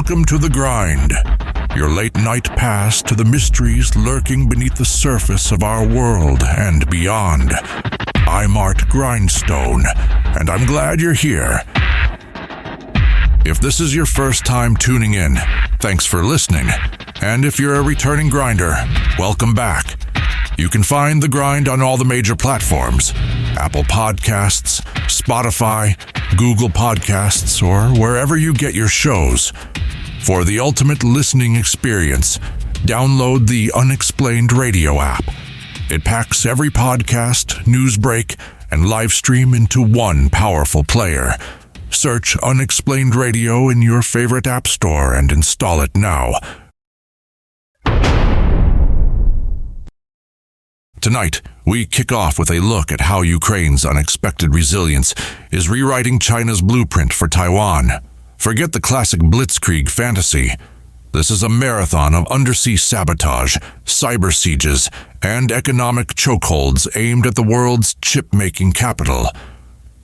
Welcome to The Grind, your late-night pass to the mysteries lurking beneath the surface of our world and beyond. I'm Art Grindstone, and I'm glad you're here. If this is your first time tuning in, thanks for listening. And if you're a returning grinder, welcome back. You can find The Grind on all the major platforms: Apple Podcasts, Spotify, Google Podcasts, or wherever you get your shows. For the ultimate listening experience, download the Unexplained Radio app. It packs every podcast, news break, and live stream into one powerful player. Search Unexplained Radio in your favorite app store and install it now. Tonight, we kick off with a look at how Ukraine's unexpected resilience is rewriting China's blueprint for Taiwan. Forget the classic blitzkrieg fantasy. This is a marathon of undersea sabotage, cyber sieges, and economic chokeholds aimed at the world's chip-making capital.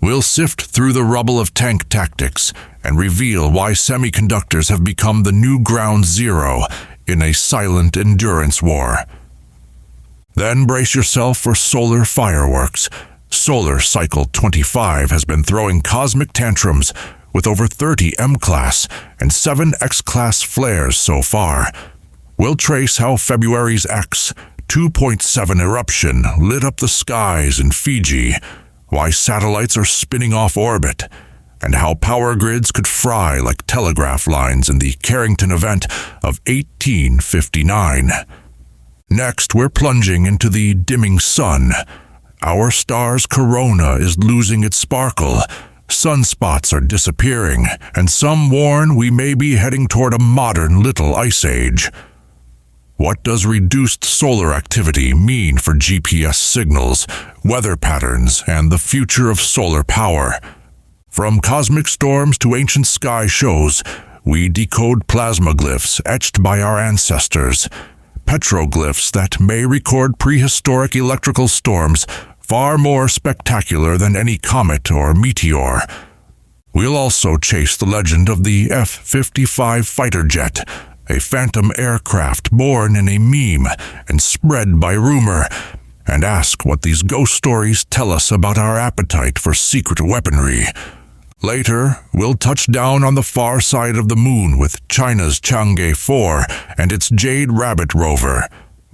We'll sift through the rubble of tank tactics and reveal why semiconductors have become the new ground zero in a silent endurance war. Then brace yourself for solar fireworks. Solar Cycle 25 has been throwing cosmic tantrums with over 30 M-class and 7 X-class flares so far. We'll trace how February's X 2.7 eruption lit up the skies in Fiji, why satellites are spinning off orbit, and how power grids could fry like telegraph lines in the Carrington event of 1859. Next, we're plunging into the dimming sun. Our star's corona is losing its sparkle. Sunspots are disappearing, and some warn we may be heading toward a modern little ice age. What does reduced solar activity mean for GPS signals, weather patterns, and the future of solar power? From cosmic storms to ancient sky shows, we decode plasmaglyphs etched by our ancestors. Petroglyphs that may record prehistoric electrical storms far more spectacular than any comet or meteor. We'll also chase the legend of the F-55 fighter jet, a phantom aircraft born in a meme and spread by rumor, and ask what these ghost stories tell us about our appetite for secret weaponry. Later, we'll touch down on the far side of the moon with China's Chang'e 4 and its Jade Rabbit rover,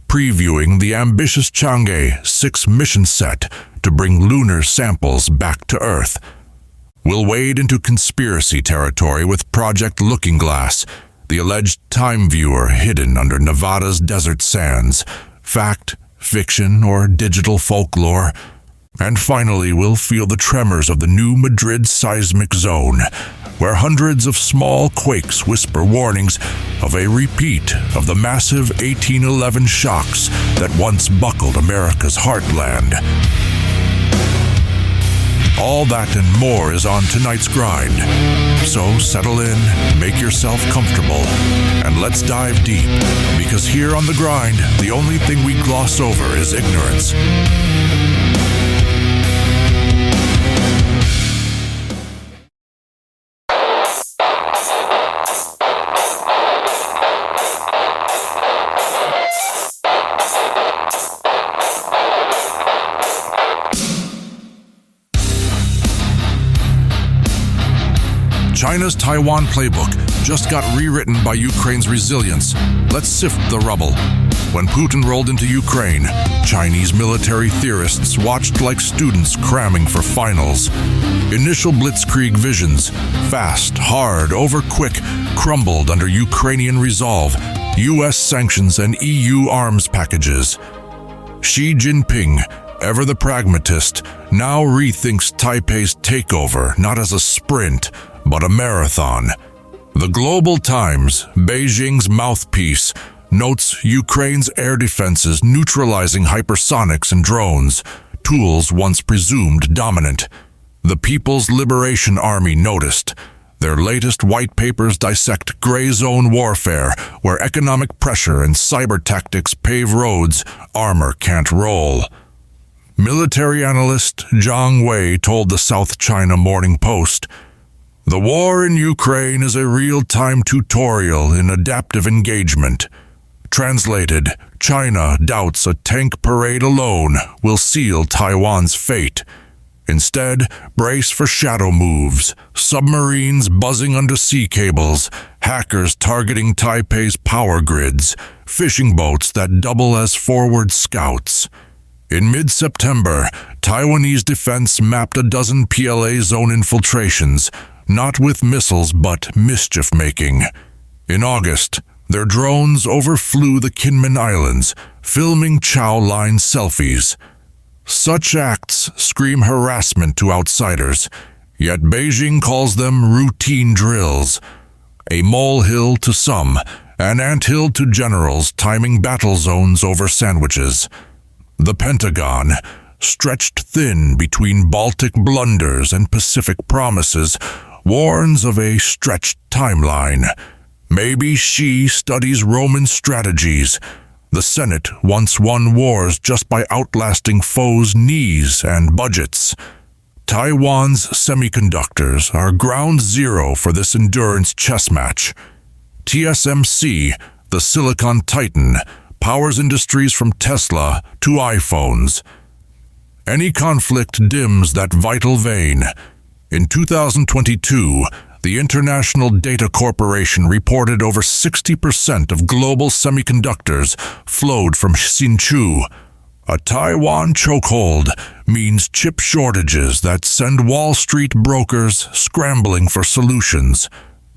previewing the ambitious Chang'e 6 mission set to bring lunar samples back to Earth. We'll wade into conspiracy territory with Project Looking Glass, the alleged time viewer hidden under Nevada's desert sands. Fact, fiction, or digital folklore. And finally, we'll feel the tremors of the new Madrid seismic zone, where hundreds of small quakes whisper warnings of a repeat of the massive 1811 shocks that once buckled America's heartland. All that and more is on tonight's grind. So settle in, make yourself comfortable, and let's dive deep, because here on The Grind, the only thing we gloss over is ignorance. China's Taiwan playbook just got rewritten by Ukraine's resilience. Let's sift the rubble. When Putin rolled into Ukraine, Chinese military theorists watched like students cramming for finals. Initial blitzkrieg visions, fast, hard, over quick, crumbled under Ukrainian resolve, US sanctions, and EU arms packages. Xi Jinping, ever the pragmatist, now rethinks Taipei's takeover not as a sprint, but a marathon. The Global Times, Beijing's mouthpiece, notes Ukraine's air defenses neutralizing hypersonics and drones, tools once presumed dominant. The People's Liberation Army noticed. Their latest white papers dissect gray zone warfare, where economic pressure and cyber tactics pave roads armor can't roll. Military analyst Zhang Wei told the South China Morning Post, The war in Ukraine is a real-time tutorial in adaptive engagement. Translated, China doubts a tank parade alone will seal Taiwan's fate. Instead, brace for shadow moves, submarines buzzing under sea cables, hackers targeting Taipei's power grids, fishing boats that double as forward scouts. In mid-September, Taiwanese defense mapped a dozen PLA zone infiltrations, not with missiles but mischief-making. In August, their drones overflew the Kinmen Islands, filming Chow Line selfies. Such acts scream harassment to outsiders, yet Beijing calls them routine drills. A molehill to some, an anthill to generals timing battle zones over sandwiches. The Pentagon, stretched thin between Baltic blunders and Pacific promises, warns of a stretched timeline. Maybe Xi studies Roman strategies. The Senate once won wars just by outlasting foes' knees and budgets. Taiwan's semiconductors are ground zero for this endurance chess match. TSMC, the Silicon Titan, powers industries from Tesla to iPhones. Any conflict dims that vital vein. In 2022, the International Data Corporation reported over 60% of global semiconductors flowed from Hsinchu. A Taiwan chokehold means chip shortages that send Wall Street brokers scrambling for solutions.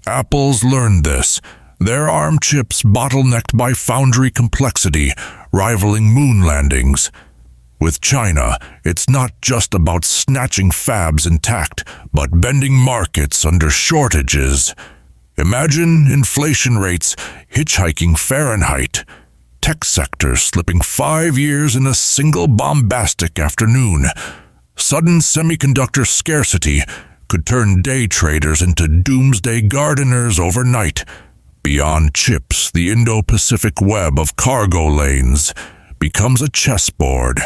Apple's learned this. Their ARM chips bottlenecked by foundry complexity, rivaling moon landings. With China, it's not just about snatching fabs intact, but bending markets under shortages. Imagine inflation rates hitchhiking Fahrenheit. Tech sectors slipping 5 years in a single bombastic afternoon. Sudden semiconductor scarcity could turn day traders into doomsday gardeners overnight. Beyond chips, the Indo-Pacific web of cargo lanes becomes a chessboard.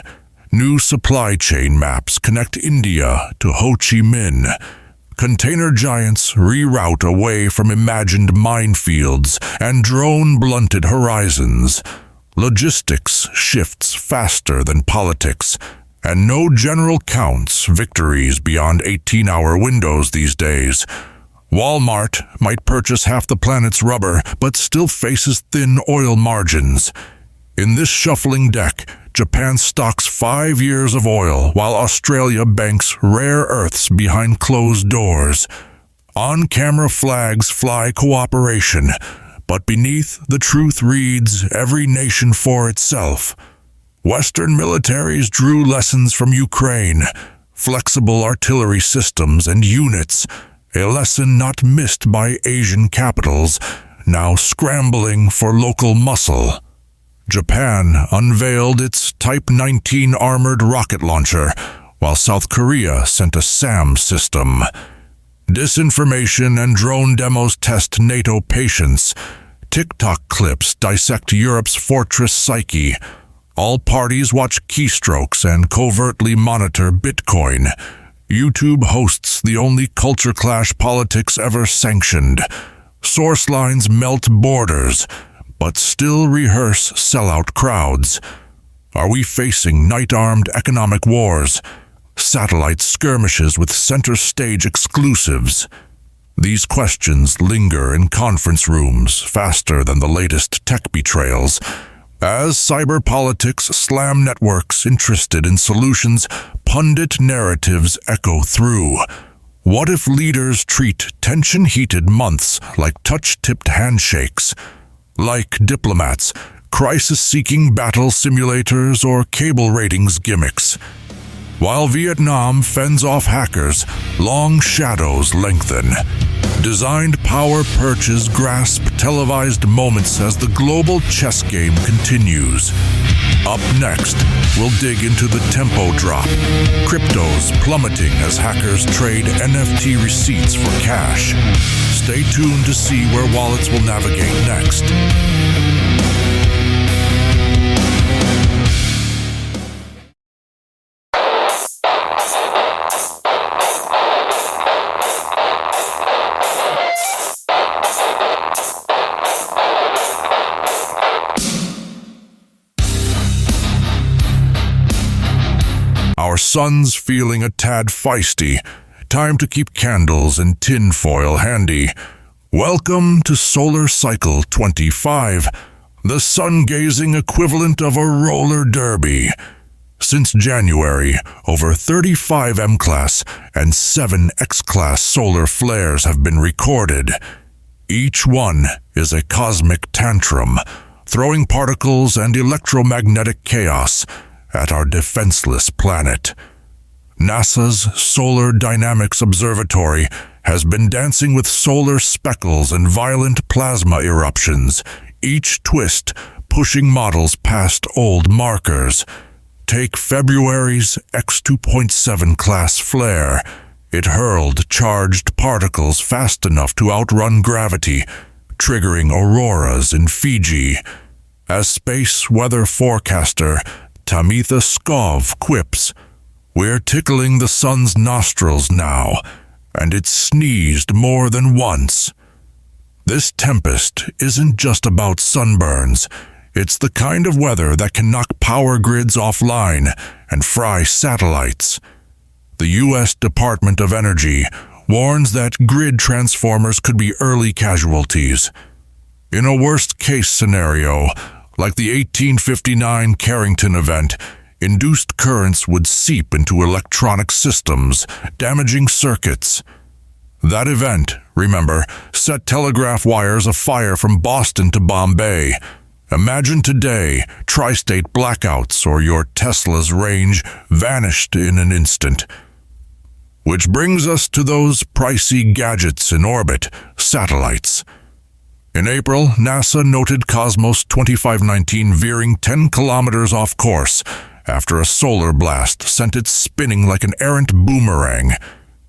New supply chain maps connect India to Ho Chi Minh. Container giants reroute away from imagined minefields and drone-blunted horizons. Logistics shifts faster than politics, and no general counts victories beyond 18-hour windows these days. Walmart might purchase half the planet's rubber, but still faces thin oil margins. In this shuffling deck, Japan stocks 5 years of oil, while Australia banks rare earths behind closed doors. On-camera flags fly cooperation, but beneath the truth reads every nation for itself. Western militaries drew lessons from Ukraine, flexible artillery systems and units, a lesson not missed by Asian capitals, now scrambling for local muscle. Japan unveiled its Type 19 armored rocket launcher, while South Korea sent a SAM system. Disinformation and drone demos test NATO patience. TikTok clips dissect Europe's fortress psyche. All parties watch keystrokes and covertly monitor Bitcoin. YouTube hosts the only culture clash politics ever sanctioned. Source lines melt borders, but still rehearse sellout crowds. Are we facing night-armed economic wars? Satellite skirmishes with center stage exclusives? These questions linger in conference rooms faster than the latest tech betrayals. As cyber politics slam networks interested in solutions, pundit narratives echo through. What if leaders treat tension-heated months like touch-tipped handshakes? Like diplomats, crisis-seeking battle simulators or cable ratings gimmicks? While Vietnam fends off hackers, long shadows lengthen. Designed power perches grasp televised moments as the global chess game continues. Up next, we'll dig into the tempo drop. Cryptos plummeting as hackers trade NFT receipts for cash. Stay tuned to see where wallets will navigate next. Our sun's feeling a tad feisty. Time to keep candles and tinfoil handy. Welcome to Solar Cycle 25, the sun-gazing equivalent of a roller derby. Since January, over 35 M-class and 7 X-class solar flares have been recorded. Each one is a cosmic tantrum, throwing particles and electromagnetic chaos at our defenseless planet. NASA's Solar Dynamics Observatory has been dancing with solar speckles and violent plasma eruptions, each twist pushing models past old markers. Take February's X2.7 class flare. It hurled charged particles fast enough to outrun gravity, triggering auroras in Fiji. As space weather forecaster Tamitha Skov quips, "We're tickling the sun's nostrils now, and it sneezed more than once." This tempest isn't just about sunburns. It's the kind of weather that can knock power grids offline and fry satellites. The U.S. Department of Energy warns that grid transformers could be early casualties. In a worst-case scenario, like the 1859 Carrington event, induced currents would seep into electronic systems, damaging circuits. That event, remember, set telegraph wires afire from Boston to Bombay. Imagine today, tri-state blackouts or your Tesla's range vanished in an instant. Which brings us to those pricey gadgets in orbit, satellites. In April, NASA noted Cosmos 2519 veering 10 kilometers off course after a solar blast sent it spinning like an errant boomerang.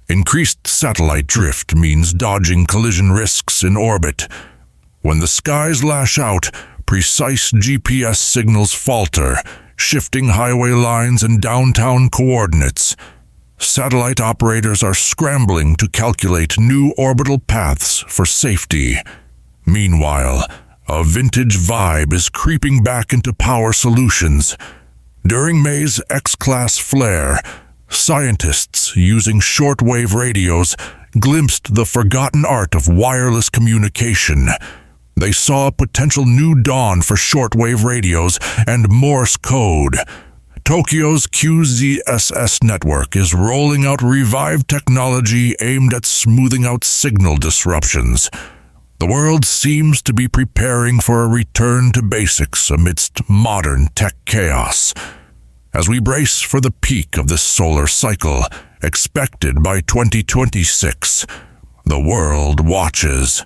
Increased satellite drift means dodging collision risks in orbit. When the skies lash out, precise GPS signals falter, shifting highway lines and downtown coordinates. Satellite operators are scrambling to calculate new orbital paths for safety. Meanwhile, a vintage vibe is creeping back into power solutions. During May's X-class flare, scientists using shortwave radios glimpsed the forgotten art of wireless communication. They saw a potential new dawn for shortwave radios and Morse code. Tokyo's QZSS network is rolling out revived technology aimed at smoothing out signal disruptions. The world seems to be preparing for a return to basics amidst modern tech chaos. As we brace for the peak of this solar cycle, expected by 2026, the world watches.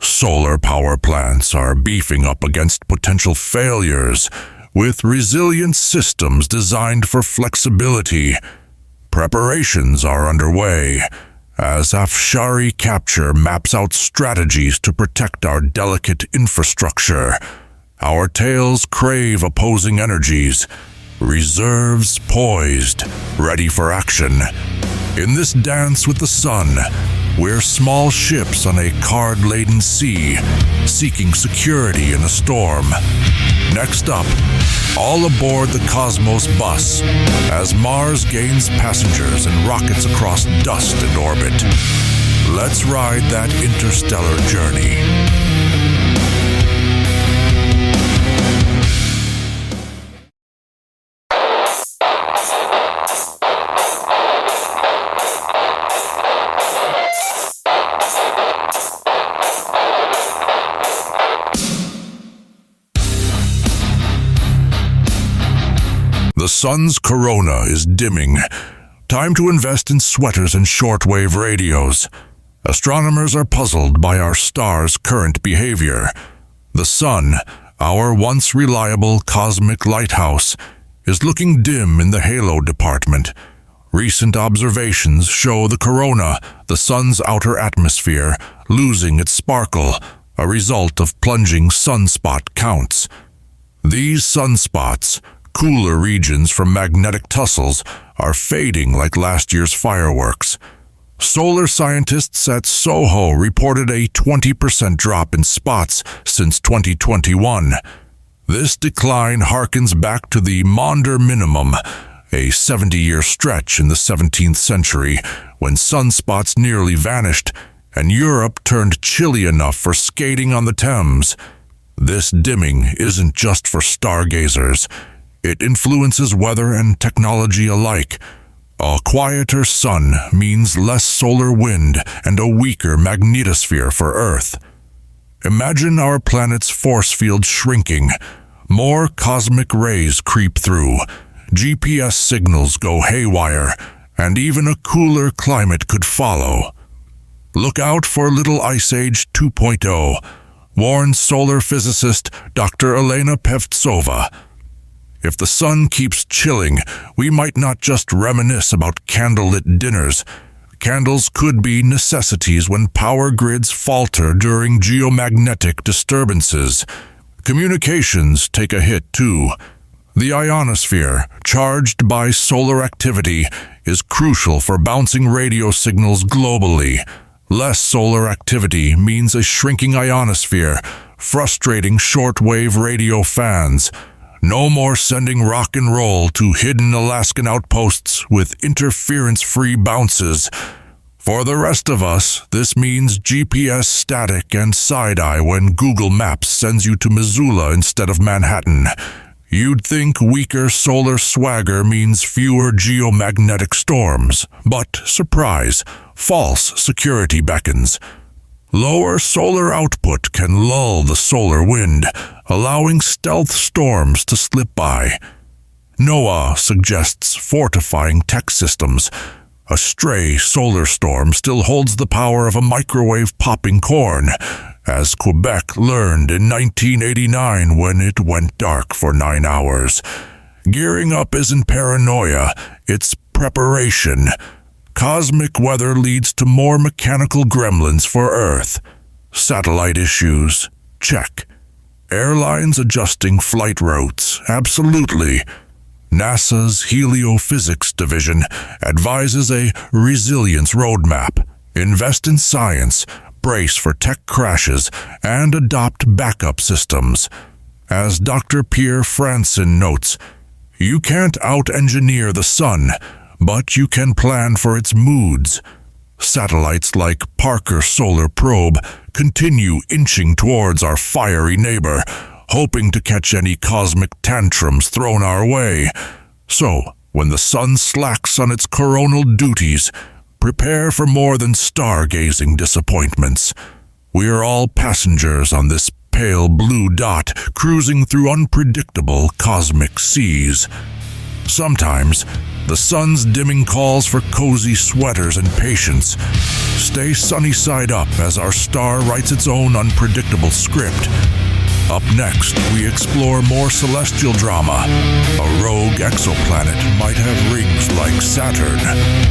Solar power plants are beefing up against potential failures, with resilient systems designed for flexibility. Preparations are underway, as Afshari Capture maps out strategies to protect our delicate infrastructure. Our tails crave opposing energies, reserves poised, ready for action. In this dance with the sun, we're small ships on a card-laden sea, seeking security in a storm. Next up, all aboard the Cosmos bus, as Mars gains passengers and rockets across dust and orbit. Let's ride that interstellar journey. The sun's corona is dimming. Time to invest in sweaters and shortwave radios. Astronomers are puzzled by our star's current behavior. The sun, our once reliable cosmic lighthouse, is looking dim in the halo department. Recent observations show the corona, the sun's outer atmosphere, losing its sparkle, a result of plunging sunspot counts. These sunspots, cooler regions from magnetic tussles, are fading like last year's fireworks. Solar scientists at SOHO reported a 20% drop in spots since 2021. This decline harkens back to the Maunder minimum, a 70-year stretch in the 17th century when sunspots nearly vanished and Europe turned chilly enough for skating on the Thames. This dimming isn't just for stargazers. It influences weather and technology alike. A quieter sun means less solar wind and a weaker magnetosphere for Earth. Imagine our planet's force field shrinking. More cosmic rays creep through. GPS signals go haywire, and even a cooler climate could follow. Look out for Little Ice Age 2.0, warns solar physicist Dr. Elena Pevtsova. If the sun keeps chilling, we might not just reminisce about candlelit dinners. Candles could be necessities when power grids falter during geomagnetic disturbances. Communications take a hit too. The ionosphere, charged by solar activity, is crucial for bouncing radio signals globally. Less solar activity means a shrinking ionosphere, frustrating shortwave radio fans. No more sending rock and roll to hidden Alaskan outposts with interference-free bounces. For the rest of us, this means GPS static and side-eye when Google Maps sends you to Missoula instead of Manhattan. You'd think weaker solar swagger means fewer geomagnetic storms, but surprise, false security beckons. Lower solar output can lull the solar wind, allowing stealth storms to slip by. NOAA suggests fortifying tech systems. A stray solar storm still holds the power of a microwave popping corn, as Quebec learned in 1989 when it went dark for 9 hours. Gearing up isn't paranoia, it's preparation. Cosmic weather leads to more mechanical gremlins for Earth. Satellite issues? Check. Airlines adjusting flight routes? Absolutely. NASA's Heliophysics Division advises a resilience roadmap. Invest in science, brace for tech crashes, and adopt backup systems. As Dr. Pierre Franson notes, you can't out-engineer the sun, but you can plan for its moods. Satellites like Parker Solar Probe continue inching towards our fiery neighbor, hoping to catch any cosmic tantrums thrown our way. So, when the sun slacks on its coronal duties, prepare for more than stargazing disappointments. We are all passengers on this pale blue dot cruising through unpredictable cosmic seas. Sometimes, the sun's dimming calls for cozy sweaters and patience. Stay sunny side up as our star writes its own unpredictable script. Up next, we explore more celestial drama. A rogue exoplanet might have rings like Saturn,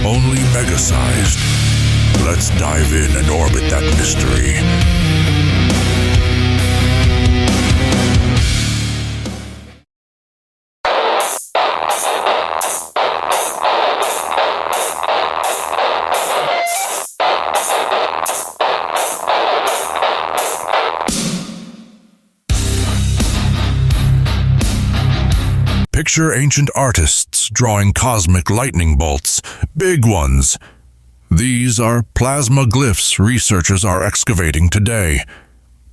only mega-sized. Let's dive in and orbit that mystery. Picture ancient artists drawing cosmic lightning bolts, big ones. These are plasmaglyphs researchers are excavating today.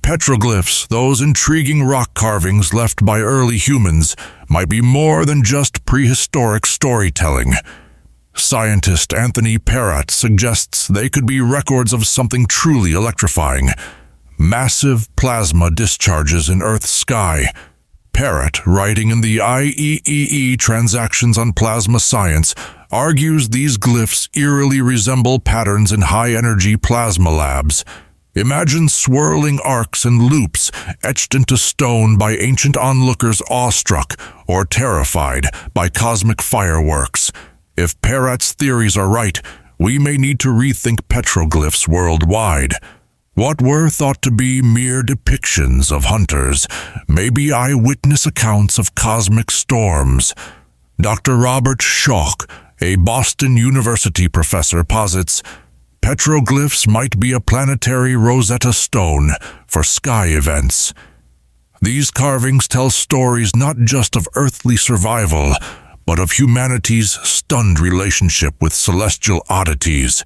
Petroglyphs, those intriguing rock carvings left by early humans, might be more than just prehistoric storytelling. Scientist Anthony Perrott suggests they could be records of something truly electrifying. Massive plasma discharges in Earth's sky. Perrott, writing in the IEEE Transactions on Plasma Science, argues these glyphs eerily resemble patterns in high-energy plasma labs. Imagine swirling arcs and loops etched into stone by ancient onlookers awestruck or terrified by cosmic fireworks. If Perrott's theories are right, we may need to rethink petroglyphs worldwide. What were thought to be mere depictions of hunters may be eyewitness accounts of cosmic storms. Dr. Robert Schoch, a Boston University professor, posits petroglyphs might be a planetary Rosetta Stone for sky events. These carvings tell stories not just of earthly survival, but of humanity's stunned relationship with celestial oddities.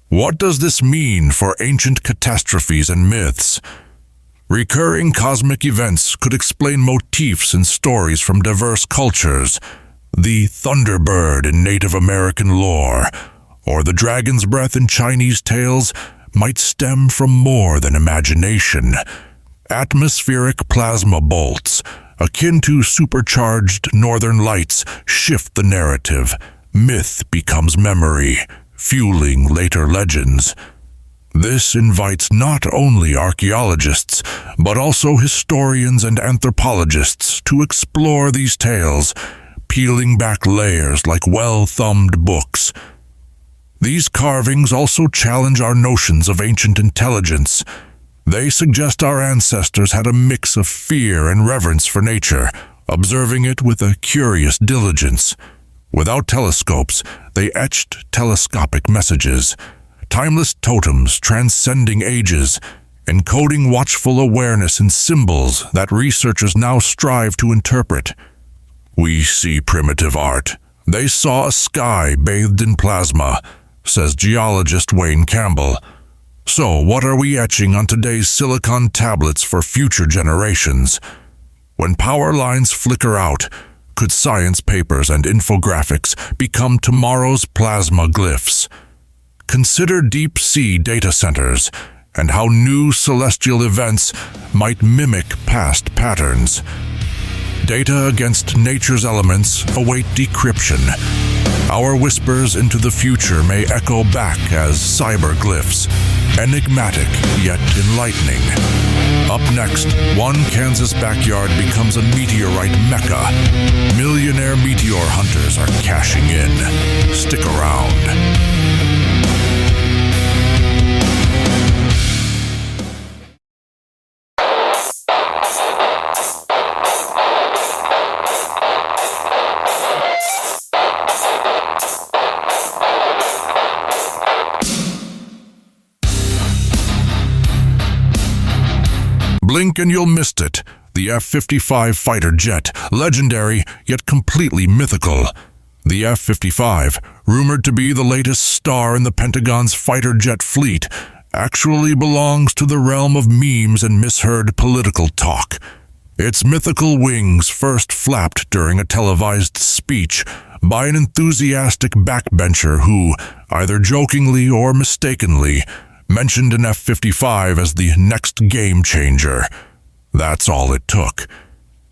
What does this mean for ancient catastrophes and myths? Recurring cosmic events could explain motifs in stories from diverse cultures. The Thunderbird in Native American lore, or the dragon's breath in Chinese tales, might stem from more than imagination. Atmospheric plasma bolts, akin to supercharged northern lights, shift the narrative. Myth becomes memory, fueling later legends. This invites not only archaeologists, but also historians and anthropologists to explore these tales, peeling back layers like well-thumbed books. These carvings also challenge our notions of ancient intelligence. They suggest our ancestors had a mix of fear and reverence for nature, observing it with a curious diligence. Without telescopes, they etched telescopic messages, timeless totems transcending ages, encoding watchful awareness in symbols that researchers now strive to interpret. We see primitive art. They saw a sky bathed in plasma, says geologist Wayne Campbell. So what are we etching on today's silicon tablets for future generations? When power lines flicker out, could science papers and infographics become tomorrow's plasma glyphs? Consider deep-sea data centers and how new celestial events might mimic past patterns. Data against nature's elements await decryption. Our whispers into the future may echo back as cyberglyphs, enigmatic yet enlightening. Up next, one Kansas backyard becomes a meteorite mecca. Millionaire meteor hunters are cashing in. Stick around. Blink and you'll miss it. The F-55 fighter jet, legendary yet completely mythical. The F-55, rumored to be the latest star in the Pentagon's fighter jet fleet, actually belongs to the realm of memes and misheard political talk. Its mythical wings first flapped during a televised speech by an enthusiastic backbencher who, either jokingly or mistakenly, mentioned an F-55 as the next game changer. That's all it took.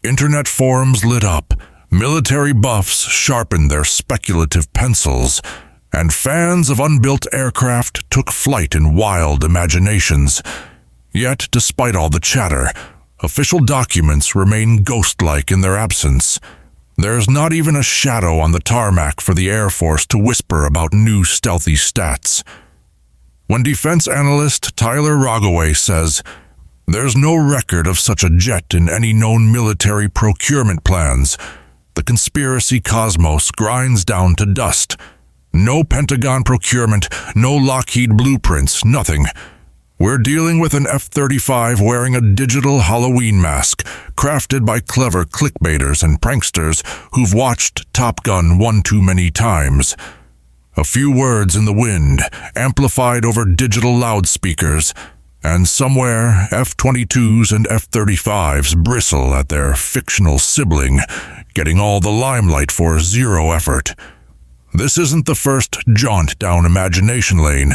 Internet forums lit up, military buffs sharpened their speculative pencils, and fans of unbuilt aircraft took flight in wild imaginations. Yet, despite all the chatter, official documents remain ghost-like in their absence. There's not even a shadow on the tarmac for the Air Force to whisper about new stealthy stats. When defense analyst Tyler Rogaway says, "There's no record of such a jet in any known military procurement plans," the conspiracy cosmos grinds down to dust. No Pentagon procurement, no Lockheed blueprints, nothing. We're dealing with an F-35 wearing a digital Halloween mask, crafted by clever clickbaiters and pranksters who've watched Top Gun one too many times. A few words in the wind, amplified over digital loudspeakers, and somewhere F-22s and F-35s bristle at their fictional sibling, getting all the limelight for zero effort. This isn't the first jaunt down imagination lane.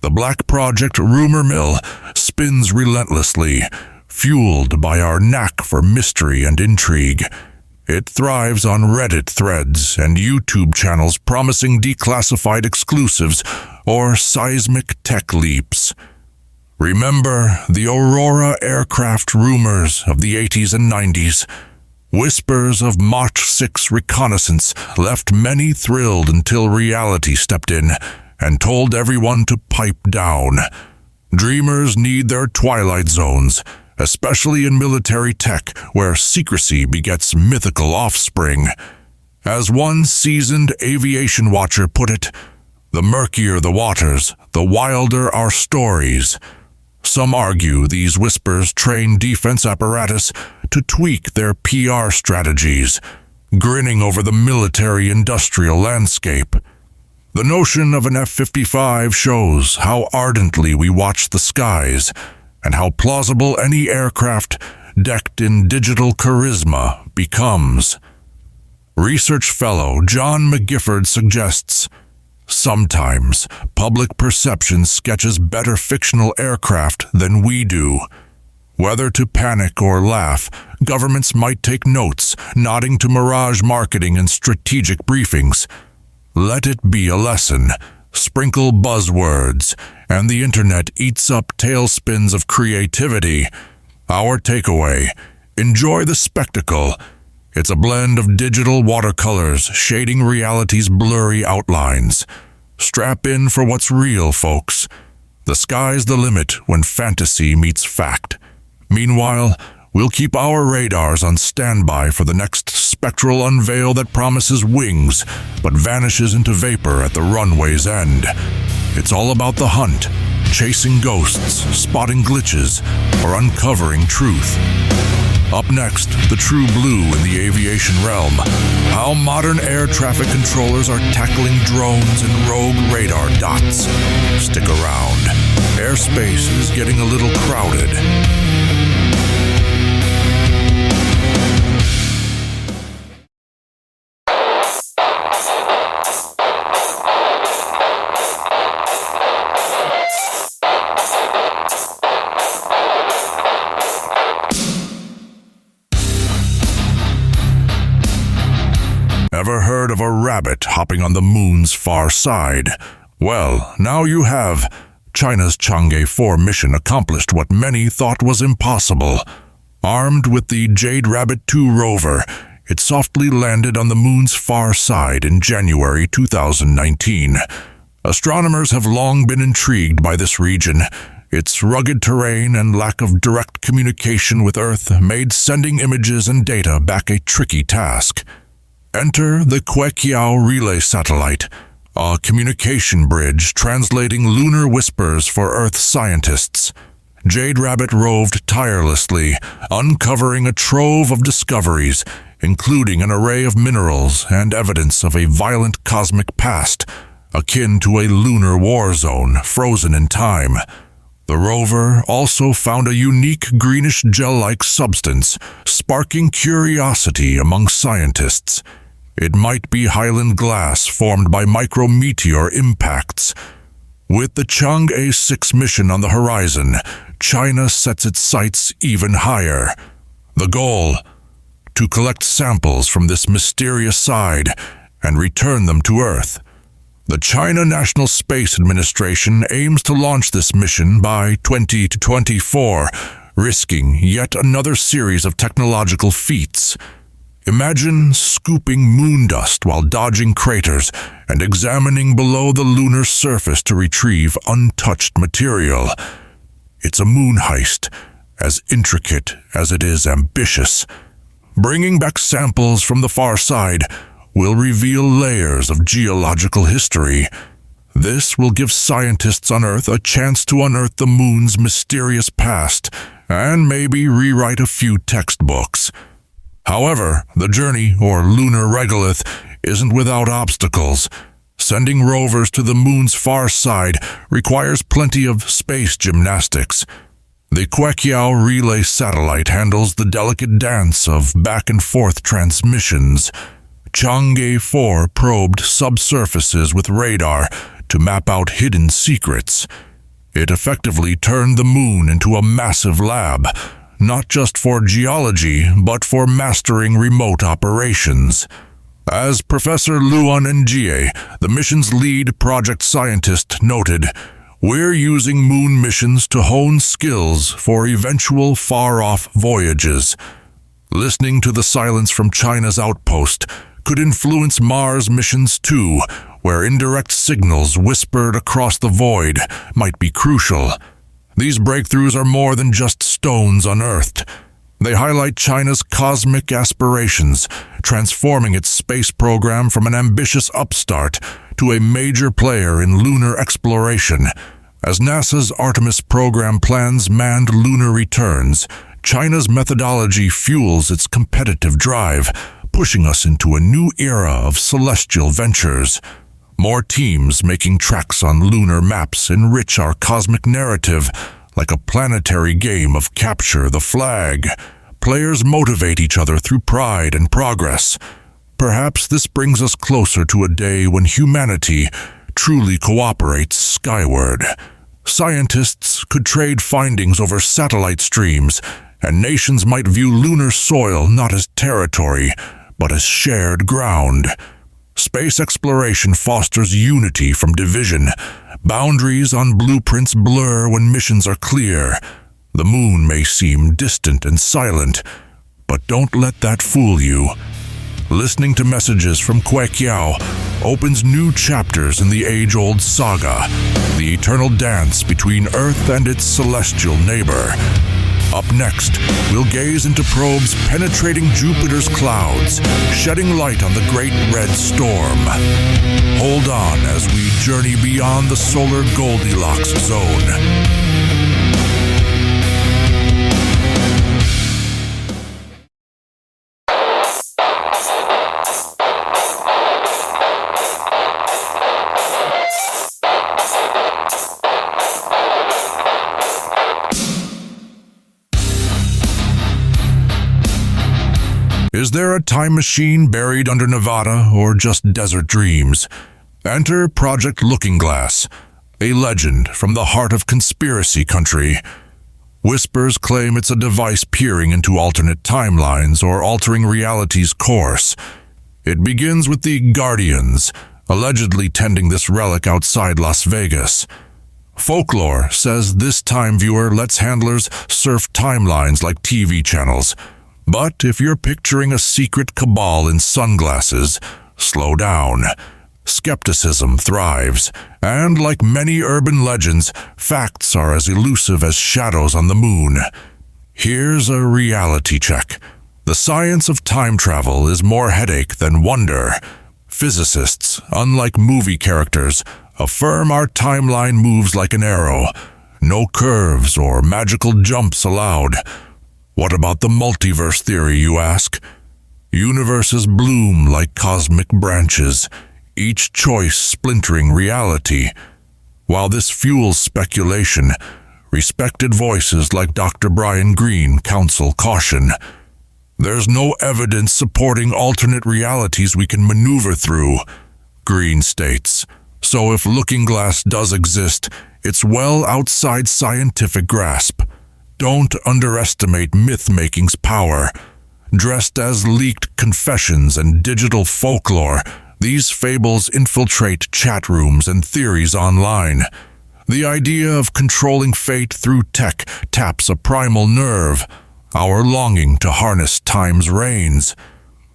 The Black Project rumor mill spins relentlessly, fueled by our knack for mystery and intrigue. It thrives on Reddit threads and YouTube channels promising declassified exclusives or seismic tech leaps. Remember the Aurora aircraft rumors of the 80s and 90s? Whispers of Mach 6 reconnaissance left many thrilled until reality stepped in and told everyone to pipe down. Dreamers need their twilight zones, especially in military tech, where secrecy begets mythical offspring. As one seasoned aviation watcher put it, "The murkier the waters, the wilder our stories." Some argue these whispers train defense apparatus to tweak their PR strategies. grinning over the military-industrial landscape. The notion of an F-55 shows how ardently we watch the skies and how plausible any aircraft decked in digital charisma becomes. Research fellow John McGifford suggests, sometimes public perception sketches better fictional aircraft than we do. Whether to panic or laugh, governments might take notes, nodding to mirage marketing and strategic briefings. Let it be a lesson. Sprinkle buzzwords, and the internet eats up tailspins of creativity. Our takeaway: enjoy the spectacle. It's a blend of digital watercolors shading reality's blurry outlines. Strap in for what's real, folks. The sky's the limit when fantasy meets fact. Meanwhile, we'll keep our radars on standby for the next spectral unveil that promises wings, but vanishes into vapor at the runway's end. It's all about the hunt, chasing ghosts, spotting glitches, or uncovering truth. Up next, the true blue in the aviation realm. How modern air traffic controllers are tackling drones and rogue radar dots. Stick around. Airspace is getting a little crowded. Ever heard of a rabbit hopping on the moon's far side? Well, now you have. China's Chang'e 4 mission accomplished what many thought was impossible. Armed with the Jade Rabbit 2 rover, it softly landed on the moon's far side in January 2019. Astronomers have long been intrigued by this region. Its rugged terrain and lack of direct communication with Earth made sending images and data back a tricky task. Enter the Quietest relay satellite, a communication bridge translating lunar whispers for Earth scientists. Jade Rabbit roved tirelessly, uncovering a trove of discoveries, including an array of minerals and evidence of a violent cosmic past, akin to a lunar war zone frozen in time. The rover also found a unique greenish gel-like substance, sparking curiosity among scientists. It might be Highland glass formed by micrometeor impacts. With the Chang'e 6 mission on the horizon, China sets its sights even higher. The goal: to collect samples from this mysterious side and return them to Earth. The China National Space Administration aims to launch this mission by 2024, risking yet another series of technological feats. Imagine scooping moon dust while dodging craters and examining below the lunar surface to retrieve untouched material. It's a moon heist, as intricate as it is ambitious. Bringing back samples from the far side will reveal layers of geological history. This will give scientists on Earth a chance to unearth the moon's mysterious past and maybe rewrite a few textbooks. However, the journey, or lunar regolith, isn't without obstacles. Sending rovers to the moon's far side requires plenty of space gymnastics. The Quietest relay satellite handles the delicate dance of back-and-forth transmissions. Chang'e 4 probed subsurfaces with radar to map out hidden secrets. It effectively turned the moon into a massive lab, not just for geology, but for mastering remote operations. As Professor Luan Njie, the mission's lead project scientist, noted, "We're using moon missions to hone skills for eventual far-off voyages." Listening to the silence from China's outpost could influence Mars missions too, where indirect signals whispered across the void might be crucial. These breakthroughs are more than just stones unearthed. They highlight China's cosmic aspirations, transforming its space program from an ambitious upstart to a major player in lunar exploration. As NASA's Artemis program plans manned lunar returns, China's methodology fuels its competitive drive, pushing us into a new era of celestial ventures. More teams making tracks on lunar maps enrich our cosmic narrative like a planetary game of capture the flag. Players motivate each other through pride and progress. Perhaps this brings us closer to a day when humanity truly cooperates skyward. Scientists could trade findings over satellite streams, and nations might view lunar soil not as territory, but as shared ground. Space exploration fosters unity from division. Boundaries on blueprints blur when missions are clear. The moon may seem distant and silent, but don't let that fool you. Listening to messages from Quietest opens new chapters in the age-old saga, the eternal dance between Earth and its celestial neighbor. Up next, we'll gaze into probes penetrating Jupiter's clouds, shedding light on the Great Red Storm. Hold on as we journey beyond the solar Goldilocks zone. Is there a time machine buried under Nevada or just desert dreams? Enter Project Looking Glass, a legend from the heart of conspiracy country. Whispers claim it's a device peering into alternate timelines or altering reality's course. It begins with the Guardians, allegedly tending this relic outside Las Vegas. Folklore says this time viewer lets handlers surf timelines like TV channels. But if you're picturing a secret cabal in sunglasses, slow down. Skepticism thrives, and like many urban legends, facts are as elusive as shadows on the moon. Here's a reality check. The science of time travel is more headache than wonder. Physicists, unlike movie characters, affirm our timeline moves like an arrow. No curves or magical jumps allowed. What about the multiverse theory, you ask? Universes bloom like cosmic branches, each choice splintering reality. While this fuels speculation, respected voices like Dr. Brian Greene counsel caution. There's no evidence supporting alternate realities we can maneuver through, Greene states. So if Looking Glass does exist, it's well outside scientific grasp. Don't underestimate myth-making's power. Dressed as leaked confessions and digital folklore, these fables infiltrate chat rooms and theories online. The idea of controlling fate through tech taps a primal nerve, our longing to harness time's reins.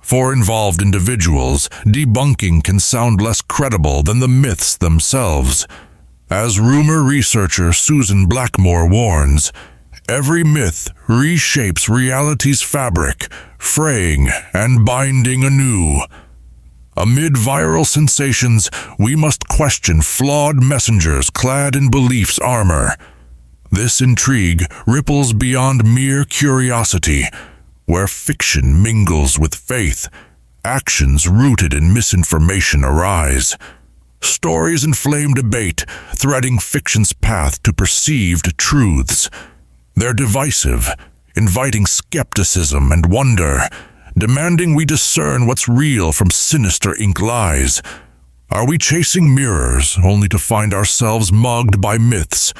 For involved individuals, debunking can sound less credible than the myths themselves. As rumor researcher Susan Blackmore warns, every myth reshapes reality's fabric, fraying and binding anew. Amid viral sensations, we must question flawed messengers clad in belief's armor. This intrigue ripples beyond mere curiosity, where fiction mingles with faith. Actions rooted in misinformation arise. Stories inflame debate, threading fiction's path to perceived truths. They're divisive, inviting skepticism and wonder, demanding we discern what's real from sinister ink lies. Are we chasing mirrors only to find ourselves mugged by myths?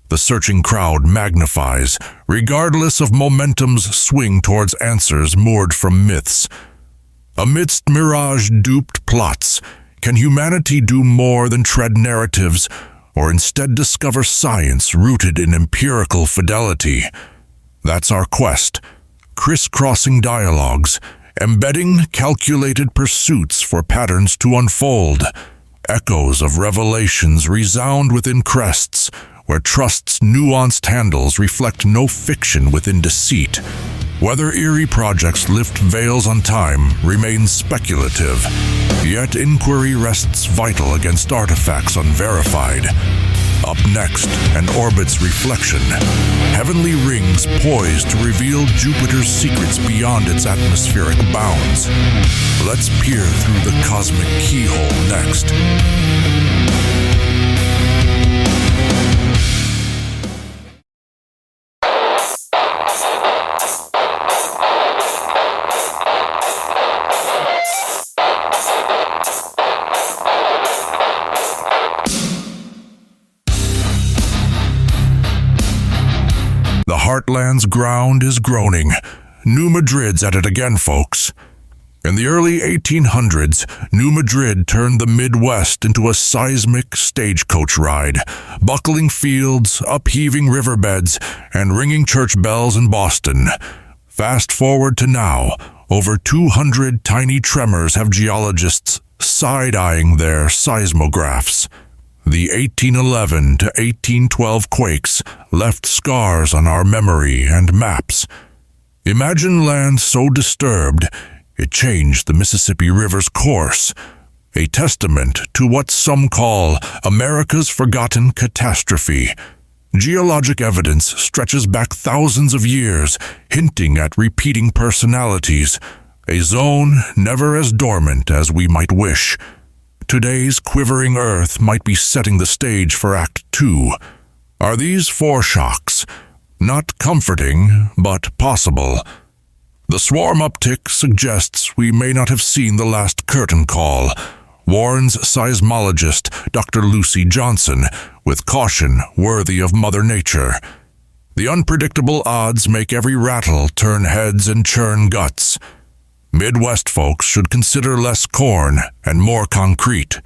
The searching crowd magnifies, regardless of momentum's swing towards answers moored from myths. Amidst mirage-duped plots, can humanity do more than tread narratives, or instead discover science rooted in empirical fidelity? That's our quest, crisscrossing dialogues, embedding calculated pursuits for patterns to unfold. Echoes of revelations resound within crests, where trust's nuanced handles reflect no fiction within deceit. Whether eerie projects lift veils on time remains speculative, yet inquiry rests vital against artifacts unverified. Up next, an orbit's reflection, heavenly rings poised to reveal Jupiter's secrets beyond its atmospheric bounds. Let's peer through the cosmic keyhole next. The Heartland's ground is groaning. New Madrid's at it again, folks. In the early 1800s, New Madrid turned the Midwest into a seismic stagecoach ride, buckling fields, upheaving riverbeds, and ringing church bells in Boston. Fast forward to now, over 200 tiny tremors have geologists side-eyeing their seismographs. The 1811 to 1812 quakes left scars on our memory and maps. Imagine land so disturbed, it changed the Mississippi River's course, a testament to what some call America's forgotten catastrophe. Geologic evidence stretches back thousands of years, hinting at repeating personalities, a zone never as dormant as we might wish. Today's quivering Earth might be setting the stage for Act 2. Are these foreshocks? Not comforting, but possible. The swarm uptick suggests we may not have seen the last curtain call, warns seismologist Dr. Lucy Johnson, with caution worthy of Mother Nature. The unpredictable odds make every rattle turn heads and churn guts. Midwest folks should consider less corn and more concrete.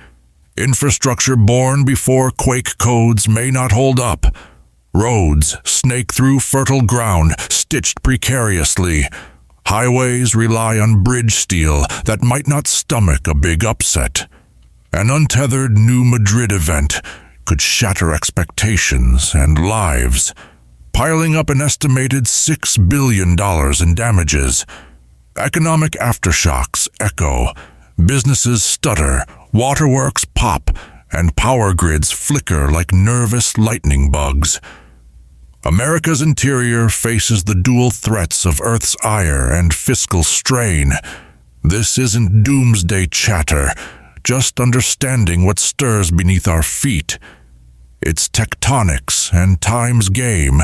Infrastructure born before quake codes may not hold up. Roads snake through fertile ground, stitched precariously. Highways rely on bridge steel that might not stomach a big upset. An untethered New Madrid event could shatter expectations and lives, piling up an estimated $6 billion in damages. Economic aftershocks echo, businesses stutter, waterworks pop, and power grids flicker like nervous lightning bugs. America's interior faces the dual threats of Earth's ire and fiscal strain. This isn't doomsday chatter, just understanding what stirs beneath our feet. It's tectonics and time's game,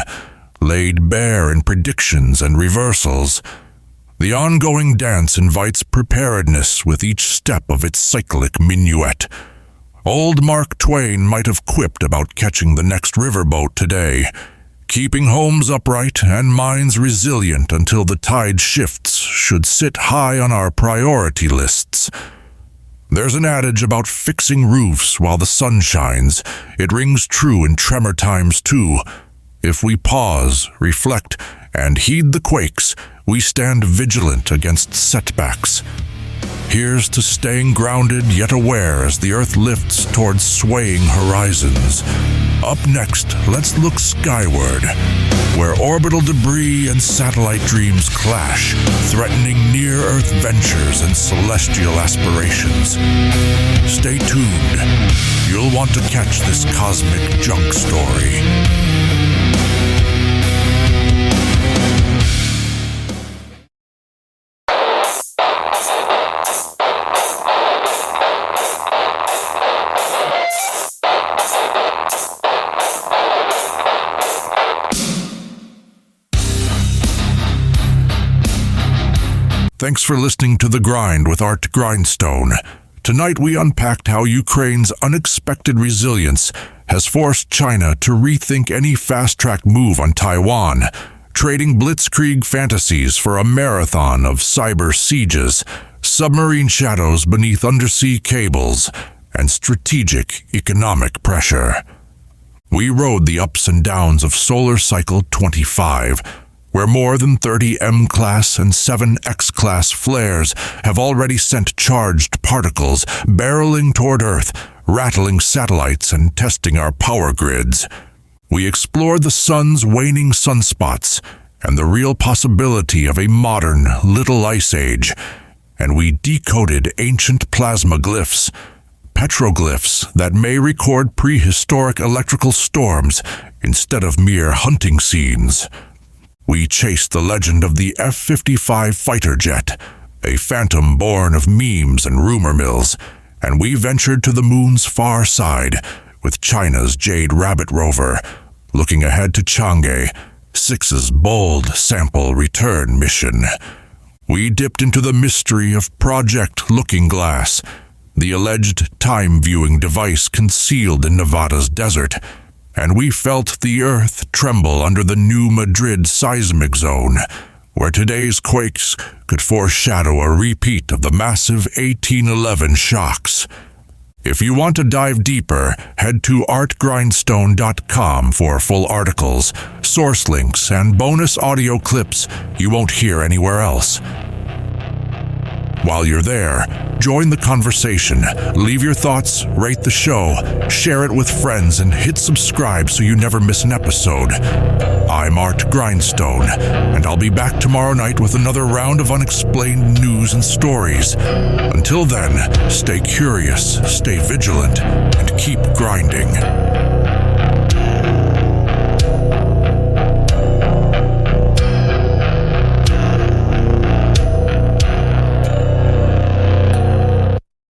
laid bare in predictions and reversals. The ongoing dance invites preparedness with each step of its cyclic minuet. Old Mark Twain might have quipped about catching the next riverboat today, keeping homes upright and minds resilient until the tide shifts should sit high on our priority lists. There's an adage about fixing roofs while the sun shines. It rings true in tremor times too. If we pause, reflect, and heed the quakes, we stand vigilant against setbacks. Here's to staying grounded yet aware as the Earth lifts towards swaying horizons. Up next, let's look skyward, where orbital debris and satellite dreams clash, threatening near-Earth ventures and celestial aspirations. Stay tuned. You'll want to catch this cosmic junk story. Thanks for listening to The Grind with Art Grindstone. Tonight we unpacked how Ukraine's unexpected resilience has forced China to rethink any fast-track move on Taiwan, trading blitzkrieg fantasies for a marathon of cyber sieges, submarine shadows beneath undersea cables, and strategic economic pressure. We rode the ups and downs of Solar Cycle 25, where more than 30 M-class and 7 X-class flares have already sent charged particles barreling toward Earth, rattling satellites and testing our power grids. We explored the sun's waning sunspots and the real possibility of a modern little ice age, and we decoded ancient plasma glyphs, petroglyphs that may record prehistoric electrical storms instead of mere hunting scenes. We chased the legend of the F-55 fighter jet, a phantom born of memes and rumor mills, and we ventured to the moon's far side with China's Jade Rabbit rover, looking ahead to Chang'e, 6's bold sample return mission. We dipped into the mystery of Project Looking Glass, the alleged time-viewing device concealed in Nevada's desert, and we felt the earth tremble under the New Madrid seismic zone, where today's quakes could foreshadow a repeat of the massive 1811 shocks. If you want to dive deeper, head to artgrindstone.com for full articles, source links, and bonus audio clips you won't hear anywhere else. While you're there, join the conversation, leave your thoughts, rate the show, share it with friends, and hit subscribe so you never miss an episode. I'm Art Grindstone, and I'll be back tomorrow night with another round of unexplained news and stories. Until then, stay curious, stay vigilant, and keep grinding.